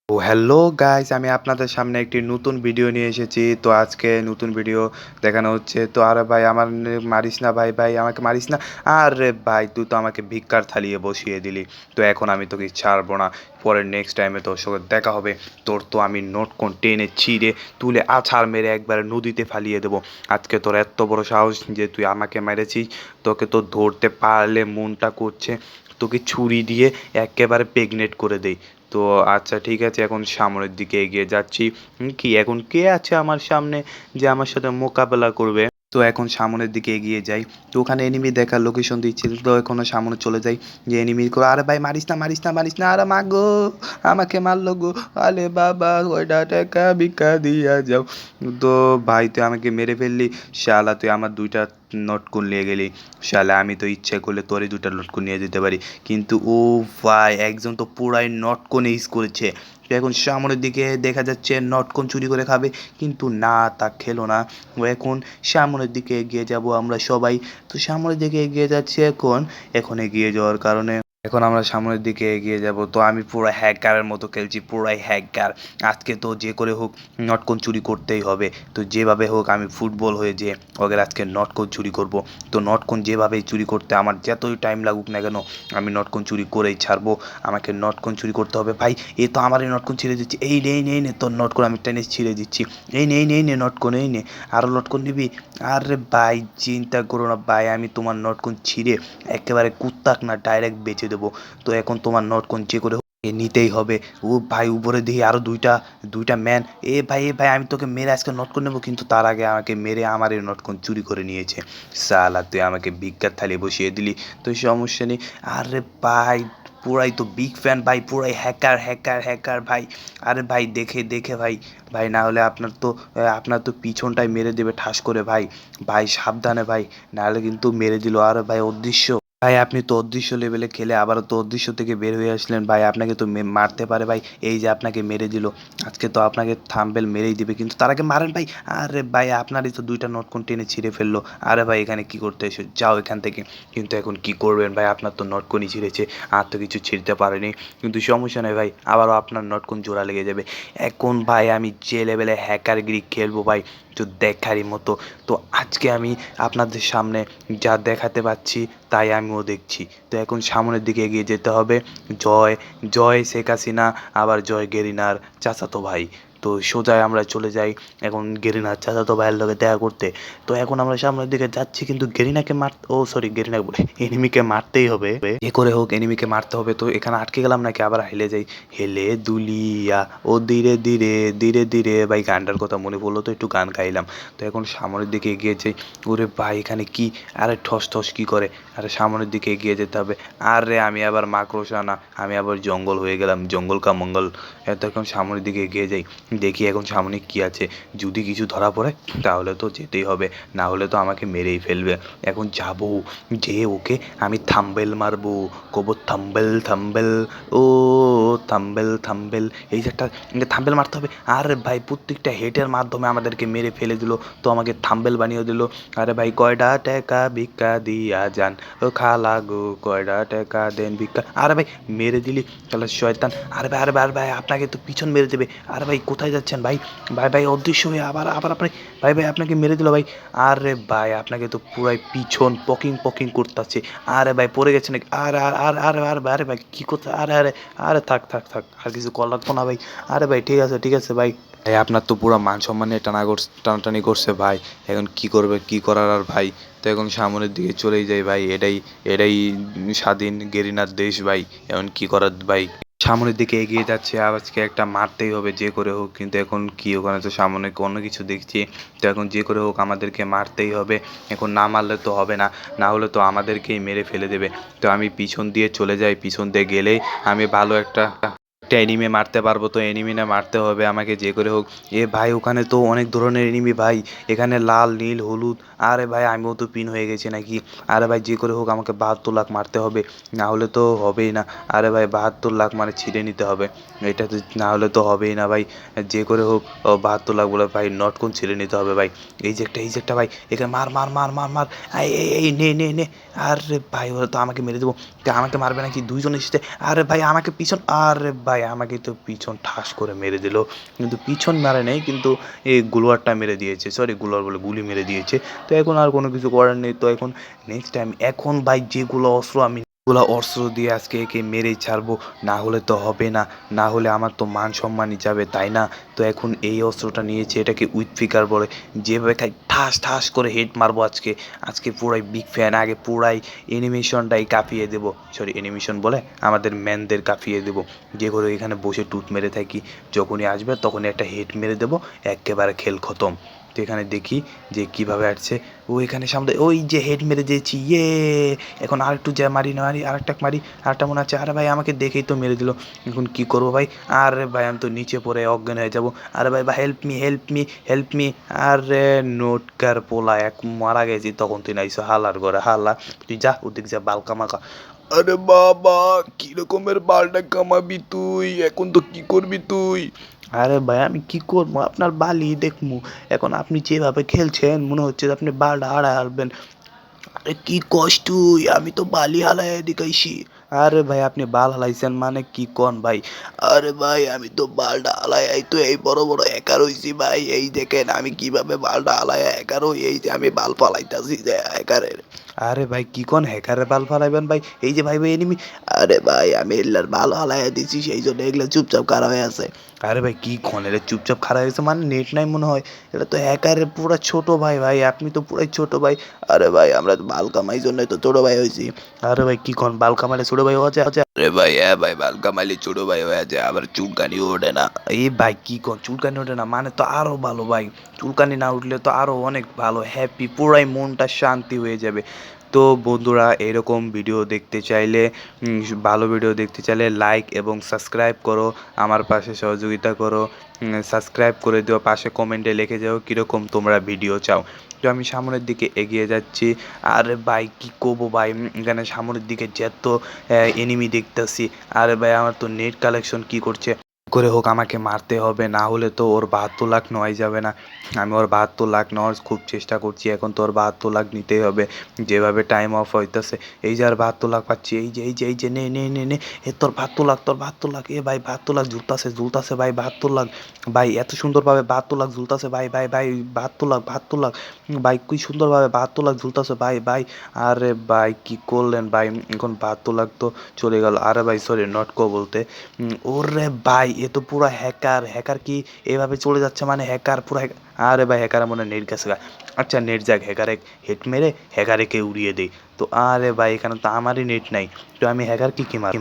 ও hello guys, আমি আপনাদের সামনে একটি নতুন ভিডিও নিয়ে এসেছি। তো আজকে নতুন ভিডিও দেখানো হচ্ছে। তো আরে ভাই আমার মারিস না ভাই, ভাই আমাকে মারিস না। আরে ভাই তুই তো আমাকে ভিক্ষার থালিয়ে বসিয়ে দিলি। তো এখন আমি তোকে ছাড়বো না। পরে নেক্সট টাইমে তোর সঙ্গে দেখা হবে। তোর তো আমি নোট কোন টেনে ছিঁড়ে তুলে আছাড় মেরে একবারে নদীতে ফালিয়ে দেবো। আজকে তোর এত বড় সাহস যে তুই আমাকে মেরেছিস। তোকে তো ধরতে পারলে মনটা করছে তোকে ছুরি দিয়ে একেবারে প্রেগনেন্ট করে দেই। তো আচ্ছা ঠিক আছে, এখন সামনের দিকে এগিয়ে যাচ্ছি। কি এখন কে আছে আমার সামনে যে আমার সাথে মোকাবেলা করবে? তো এখন সামনের দিকে এগিয়ে যাই। তো ওখানে এনিমি দেখার লোকেশন দিচ্ছিল, তো এখনো সামনে চলে যাই। যে এনিমি করে, আরে ভাই মারিস না মারিস না মারিস না, আরে মা গো আমাকে মারলো গো, আলে বাবা ওইটা টাকা ভিক্ষা দিয়া যাও। তো ভাই তুই আমাকে মেরে ফেললি। শালা তুই আমার দুইটা নটকুন নিয়ে গেলি। শালা আমি তো ইচ্ছে করলে তোরই দুটা নটকুন নিয়ে যেতে পারি, কিন্তু ও ভাই একজন তো পুরাই নটকন ইউজ করেছে। তো এখন সামনের দিকে দেখা যাচ্ছে নটকন চুরি করে খাবে, কিন্তু না তা খেলো না। ও এখন সামনের দিকে এগিয়ে যাব আমরা সবাই। তো সামনের দিকে এগিয়ে যাচ্ছি এখন। এখন এগিয়ে যাওয়ার কারণে এখন আমরা সামনের দিকে এগিয়ে যাব। তো আমি পুরো হ্যাকারের মতো খেলছি, পুরাই হ্যাকার। আজকে তো যে করে হোক নটকন চুরি করতেই হবে। তো যেভাবে হোক আমি ফুটবল হয়ে যে ওদের আজকে নটকন চুরি করব। তো নটকন যেভাবেই চুরি করতে আমার যতই টাইম লাগুক না কেন, আমি নটকন চুরি করেই ছাড়বো। আমাকে নটকন চুরি করতে হবে ভাই। এ তো আমারই নটকন ছিঁড়ে দিচ্ছি। এই নে নে নে তোর নটকন আমি টেনে ছিঁড়ে দিচ্ছি। এই নে নে নে নটকন, এই নে আরও নটকন নিবি। আরে ভাই চিন্তা করো না ভাই, আমি তোমার নটকন ছিঁড়ে একেবারে কুত্তাক না ডাইরেক্ট বেচে দেবো। তো এখন তোমার নটকন যে করে হোক নিতেই হবে। ও ভাই উপরে দিয়ে আরো দুইটা দুইটা ম্যান। এ ভাই আমি তোকে মেরে আজকে নটকন নেবো, কিন্তু তার আগে আমাকে মেরে আমার এই নটকন চুরি করে নিয়েছে। সালা তুই আমাকে ভিক্ষার থালি বসিয়ে দিলি। তো সমস্যা নেই। আরে ভাই পুরাই তো বিগ ফ্যান ভাই, পুরাই হ্যাকার হ্যাকার হ্যাকার ভাই। আরে ভাই দেখে দেখে ভাই, ভাই না হলে আপনার তো পিছনটাই মেরে দেবে ঠাস করে ভাই। ভাই সাবধানে ভাই, নাহলে কিন্তু মেরে দিল। আর ভাই অদৃশ্য ভাই, আপনি তো অদৃশ্য লেভেলে খেলে আবারও তো অদৃশ্য থেকে বের হয়ে আসলেন ভাই। আপনাকে তো মারতে পারে ভাই। এই যে আপনাকে মেরে দিল, আজকে তো আপনাকে থাম্বেল মেরেই দিবে, কিন্তু তার আগে মারেন ভাই। আরে ভাই আপনারই তো দুইটা নটকন টেনে ছিঁড়ে ফেললো। আরে ভাই এখানে কি করতে এসে যাও এখান থেকে। কিন্তু এখন কি করবেন ভাই, আপনার তো নটকনই ছিঁড়েছে, আর তো কিছু ছিঁড়তে পারেনি। কিন্তু সমস্যা নেই ভাই, আবারও আপনার নটকন জোড়া লেগে যাবে। এখন ভাই আমি যে লেভেলে হ্যাকারগিরি খেলবো ভাই, তো দেখারই মতো। তো আজকে আমি আপনাদের সামনে যা দেখাতে পাচ্ছি তাই আমিও দেখছি। তো এখন সামনের দিকে এগিয়ে যেতে হবে। জয় জয় শেখ হাসিনা, আবার জয় গেরিনার চাচাতো ভাই। তো সোজাই আমরা চলে যাই এখন গেরিনার চাচাতো ভাইয়ের লগে দেখা করতে। তো এখন আমরা সামনের দিকে যাচ্ছি, কিন্তু গেরিনাকে সরি গেরিনা বলে এনিমিকে মারতেই হবে। যে করে হোক এনিমিকে মারতে হবে। তো এখানে আটকে গেলাম নাকি আবার হেলে যাই। হেলে দুলিয়া ও ধীরে ধীরে ধীরে ধীরে, ভাই গানটার কথা মনে পড়লো তো একটু গান গাইলাম। তো এখন সামনের দিকে এগিয়ে যাই। ওরে ভাই এখানে কি, আরে ঠস ঠস কি করে, আরে সামনের দিকে এগিয়ে যেতে হবে। আরে আমি আবার মাকড়সা না, আমি আবার জঙ্গল হয়ে গেলাম, জঙ্গল কা মঙ্গল। এত এখন সামনের দিকে এগিয়ে যাই, দেখি এখন সামনে কি আছে। যদি কিছু ধরা পড়ে তাহলে তো যেতেই হবে, না হলে তো আমাকে মেরেই ফেলবে। এখন যাবো, যে ওকে আমি থাম্বেল মারবো, কব থাম্বেল থাম্বেল, ও থাম্বেল থাম্বেল, এই যে একটা থাম্বেল মারতে হবে। আরে ভাই প্রত্যেকটা হেটের মাধ্যমে আমাদেরকে মেরে ফেলে দিল। তো আমাকে থাম্বেল বানিয়ে দিল। আরে ভাই কয়টা টাকা ভিক্ষা দিয়া যান, ও খালা গো কয়টা টাকা দেন ভিক্ষা। আরে ভাই মেরে দিলি তাহলে শয়তান। আরে ভাই আপনাকে তো পিছন মেরে দেবে। আরে ভাই কোথায় যাচ্ছেন ভাই? ভাই ভাই অদৃশ্য হয়ে আবার আবার আপনি, ভাই ভাই আপনাকে মেরে দিল ভাই। আরে ভাই আপনাকে তো পুরাই পিছন পকিং পকিং করতেছে। আরে ভাই পড়ে গেছে নাকি? আরে আর আর আরে আরে আরে ভাই কি করতে, আরে আরে আরে থাক থাক থাক, আর কিছু কল লাগবো না ভাই। আরে ভাই ঠিক আছে ভাই। ভাই আপনার তো পুরো মান সম্মান নিয়ে টানাটানি করছে ভাই। এখন কি করবে, কি করার আর ভাই। তো এখন সামনের দিকে চলেই যাই ভাই। এটাই এটাই স্বাধীন গেরিনার দেশ ভাই। এখন কি করার ভাই, সামনের দিকে এগিয়ে যাচ্ছে। আজকে একটা মারতেই হবে যে করে হোক। কিন্তু এখন কি, ওখানে তো সামনে কোনো কিছু দেখছি। তো এখন যে করে হোক আমাদেরকে মারতেই হবে। এখন না মারলে তো হবে না, না হলে তো আমাদেরকেই মেরে ফেলে দেবে। তো আমি পিছন দিয়ে চলে যাই, পিছন দিয়ে গেলেই আমি ভালো একটা এনিমি মারতে পারবো। তো এনিমি না মারতে হবে আমাকে যে করে হোক। এ ভাই ওখানে তো অনেক ধরনের এনিমি ভাই, এখানে লাল নীল হলুদ। আরে ভাই আমিও তো পিন হয়ে গেছি নাকি? আরে ভাই যে করে হোক আমাকে 72 লাখ মারতে হবে, না হলে তো হবেই না। আরে ভাই 72 লাখ মানে ছিঁড়ে নিতে হবে, এটা তো না হলে তো হবেই না ভাই। যে করে হোক 72 লাখ বলে ভাই নটকন ছিঁড়ে নিতে হবে ভাই। এই যে একটা ভাই, এখানে মার মার মার মার মার, এই নে নে নে। আরে ভাই ওরা তো আমাকে মেরে দেবো। আমাকে মারবে নাকি দুইজন এসেছে। আরে ভাই আমাকে পিছন, আরে ভাই ভাই আমাকে তো পিছন ঠাস করে মেরে দিল, কিন্তু পিছন মারে নেই, কিন্তু এই গুলোয়ারটা মেরে দিয়েছে, সরি গুলোয়ার বলে গুলি মেরে দিয়েছে। তো এখন আর কোনো কিছু করার নেই। তো এখন নেক্সট টাইম এখন ভাই যেগুলো অস্ত্র আমি অস্ত্র দিয়ে আজকে একে মেরেই ছাড়বো, না হলে তো হবে না, না হলে আমার তো মান সম্মানই যাবে, তাই না? তো এখন এই অস্ত্রটা নিয়েছি, এটাকে উইথ ফিকার বলে। যেভাবে খাই ঠাস ঠাস করে হেড মারবো আজকে। আজকে পুরাই বিগ ফ্যান, আগে পুরাই অ্যানিমেশনটাই কাঁপিয়ে দেবো, সরি অ্যানিমেশন বলে আমাদের ম্যানদের কাঁপিয়ে দেবো। যে করে এখানে বসে টুথ মেরে থাকি, যখনই আসবে তখনই একটা হেড মেরে দেবো, একেবারে খেল খতম। তো এখানে দেখি যে কীভাবে আসছে। ও এখানে সামনে ওই যে হেড মেরে দিয়েছি, ইয়ে। এখন আরেকটু যা মারি না মারি, আরেকটা মারি, আরেকটা মনে আছে। আরে ভাই আমাকে দেখেই তো মেরে দিল, এখন কি করবো ভাই? আরে ভাই আমি তো নিচে পড়ে অজ্ঞান হয়ে যাবো। আরে ভাই ভাই help me help me help me. আরে নোটকার পোলা এক মারা গেছি, তখন তুই নাইছো হালার ঘরে হালা। তুই যা ওদিক যা বাল কামাকা। আরে বাবা কি রকমের বালটা কামাবি তুই, এখন তো কি করবি তুই? আরে ভাই আমি কি করবো, আপনার বালই দেখমু। এখন আপনি যেভাবে খেলছেন মনে হচ্ছে যে আপনি বালটা হারায় হারবেন। আরে কি কস তুই, আমি তো বালি হালাই দেখাইছি। আরে ভাই আপনি বাল হালাইছেন মানে কি কন ভাই? আরে ভাই আমি তো বালটা হালাই তো এই বড় বড় হ্যাকার হইছি ভাই, এই দেখেন আমি কিভাবে বালটা হালাই হ্যাকার হই, এই যে আমি বাল ফালাইতাছি যে হ্যাকারের। আরে ভাই কি কোন হ্যাকারের বাল ফালাইবেন ভাই? এই যে ভাই ভাই এনিমি। আরে ভাই আমি এল্লার বাল হালাইয়া দিছি, সেই জন্য এগুলা চুপচাপ খাড়া হয়ে আছে। আরে ভাই কি কোন এটা চুপচাপ খাড়া হয়েছে মানে নেট নাই মনে হয়? এটা তো হ্যাকারের পুরা ছোট ভাই, ভাই আপনি তো পুরাই ছোট ভাই। আরে ভাই আমরা তো বাল কামাই জন্যই তো ছোট ভাই হয়েছি। আরে ভাই কি কোন বাল কামাইলে ছোট ভাই হওয়া যায়? আরে ভাই হ্যাঁ ভাই বাল কামাইলে ছোট ভাই হয়ে যায়, আবার চুলকানি ওঠে না। এই ভাই কি কোন চুলকানি ওঠে না মানে তো আরো ভালো ভাই। চুলকানি না উঠলে তো আরো অনেক ভালো, হ্যাপি পুরাই মনটা শান্তি হয়ে যাবে। তো বন্ধুরা এরকম ভিডিও দেখতে চাইলে ভালো ভিডিও দেখতে চাইলে লাইক এবং সাবস্ক্রাইব করো, আমার পাশে সহযোগিতা করো। সাবস্ক্রাইব করে দিও, পাশে কমেন্টে লিখে যাও কীরকম তোমরা ভিডিও চাও। তো আমি সামনের দিকে এগিয়ে যাচ্ছি। আরে ভাই কি করবো ভাই, এখানে সামনের দিকে যত এনিমি দেখতেছি। আরে ভাই আমার তো নেট কালেকশন কি করছে, করে হোক আমাকে মারতে হবে, না হলে তো ওর ৭২ লাখ নেওয়াই যাবে না। আমি ওর ৭২ লাখ নেওয়ার খুব চেষ্টা করছি, এখন তো ওর ৭২ লাখ নিতেই হবে, যেভাবে টাইম অফ হইতেছে। এই যে আর ৭২ লাখ পাচ্ছি, এই যে এই যে এই যে নে নে নে নে এ তোর ৭২ লাখ, তোর ৭২ লাখ। এ ভাই ৭২ লাখ ঝুলতাছে ঝুলতাছে ভাই, ৭২ লাখ ভাই, এত সুন্দরভাবে ৭২ লাখ ঝুলতাছে ভাই ভাই ভাই, ৭২ লাখ ৭২ লাখ ভাই, কি সুন্দরভাবে ৭২ লাখ ঝুলতাছে ভাই ভাই। আরে ভাই কি করলেন ভাই, এখন ৭২ লাখ তো চলে গেল। আরে ভাই সরি নট কো বলতে। ওরে ভাই এ তো পুরা হ্যাকার, হ্যাকার কি এভাবে চলে যাচ্ছে মানে হ্যাকার পুরা আরে ভাই হ্যাকার মনে নেট গেছে গা। আচ্ছা নেট যাক, হ্যাকারে হেড মেরে হ্যাকারে কে উড়িয়ে দেই। তো আরে ভাই এখানে তো আমারই নেট নাই, তো আমি হ্যাকার কি মার